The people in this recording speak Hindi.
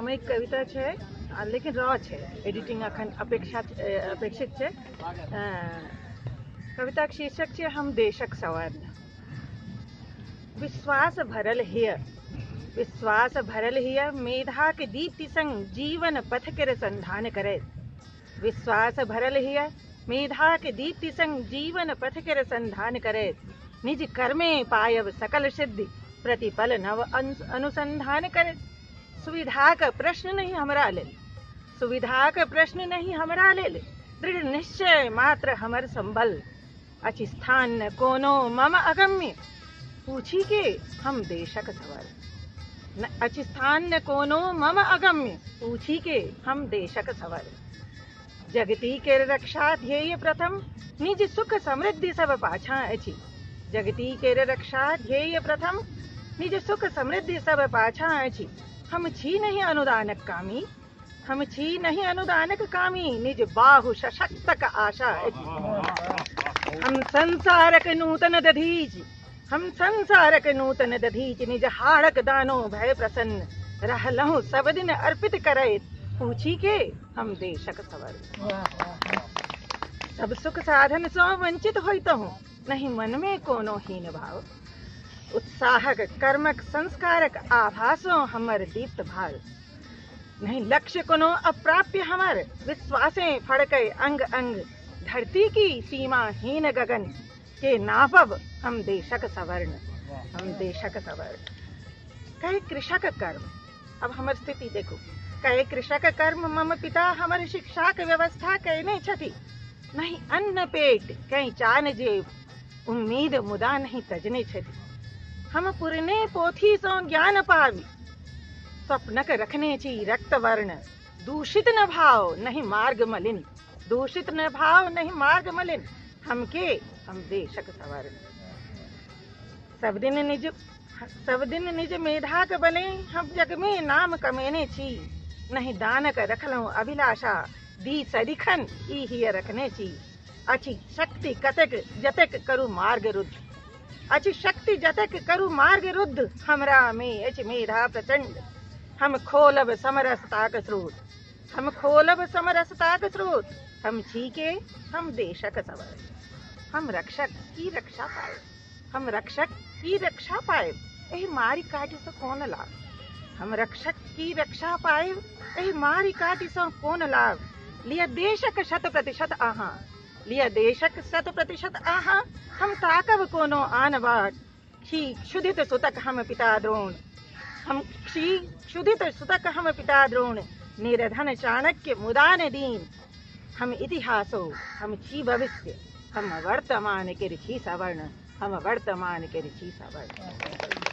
सामयिक कविता है लेकिन रॉ है, एडिटिंग अखन अपेक्षित है। कविता शीर्षक है हम देशक सवर्ण। विश्वास भरल हिय मेधा के दीप्ति संग जीवन पथ के संधान करे। विश्वास भरल हिय मेधा के दीप्ति संग जीवन पथ के संधान करे। निज कर्मे पायब सकल सिद्धि प्रतिपल नव अनुसंधान करे। सुविधा का प्रश्न नहीं हमरा लेल, सुविधा का प्रश्न नहीं हमरा लेल, दृढ़ निश्चय मात्र हमर संबल। अचि स्थान न कोनो मम अगम्य, पूछी के हम देशक सवर। अचि स्थान न कोनो मम अगम्य, पूछी के हम देशक सवर। जगती के रक्षा ध्येय प्रथम, निज सुख समृद्धि सब पाछा अछि। जगती के रक्षा ध्येय प्रथम, निज सुख समृद्धि सब पाछा अछि। हम छी नहीं अनुदानक कामी, हम छी नहीं अनुदानक कामी, निज बाहु सशक्तक आशा अछि। हम संसारक नूतन दधीच, हम संसारक नूतन दधीच, निज हाड़क दानो भय प्रसन्न। रहलहु सब दिन अर्पित करे, पूछी के हम देशक सवर। सब सुख साधन सो वंचित होइतहु, नहीं मन में कोनो हीन भाव। उत्साहक कर्मक संस्कारक आभासों हमर दीप्त भाल। नहीं लक्ष्य कोनो अप्राप्य हमर, विश्वासें फड़के अंग अंग। धरती की सीमा हीन गगन, के नापब हम देशक सवर्ण, हम देशक सवर्ण। कहे कृषक कर्म, अब हमर स्थिति देखो। कहे कृषक कर्म मम पिता हमर शिक्षा के व्यवस्था कहने छथि। नहीं अन्न पेट कहीं चान जेब, उम्मीद मुदा नहीं तजने छथि। हम पुरने पोथी सो ज्ञान पावी, स्वप्नक रखने छी रक्त वर्ण। दूषित न भाव नहीं मार्ग मलिन, दूषित न भाव नहीं मार्ग मलिन, हमके हम देशक सवर्ण। सब दिन निज मेधा के बने, हम जग में नाम कमेने छी। नहीं दानक रखलहु अभिलाषा, दी सदिखन ई हिय रखने छी। अच्छी शक्ति कतक जतक करू मार्ग रुद्ध, अच्छी शक्ति जतक करू मार्ग रुद्ध। हमरा में अच मेधा प्रचंड, हम खोलब समरसता का स्रोत, हम खोलब समरसता का स्रोत। हम छी के हम देशक सवर। हम रक्षक की रक्षा पाए, हम रक्षक की रक्षा पाए, एहि मारी काटि से कौन लाभ। हम रक्षक की रक्षा पाए, एहि मारी काटि से कौन लाभ। लिया देशक 100% आहा, लिया देशक 100% आहा। हम ताकब कोनो आन बाट, क्षी क्षुधित सुतक हम पिता द्रोण। हम क्षी क्षुधित सुतक हम पिता द्रोण, निर्धन चाणक्य मुदान दीन। हम इतिहासो हम छी भविष्य, हम वर्तमान के ऋषि सवर्ण, हम वर्तमान के ऋषि सवर्ण।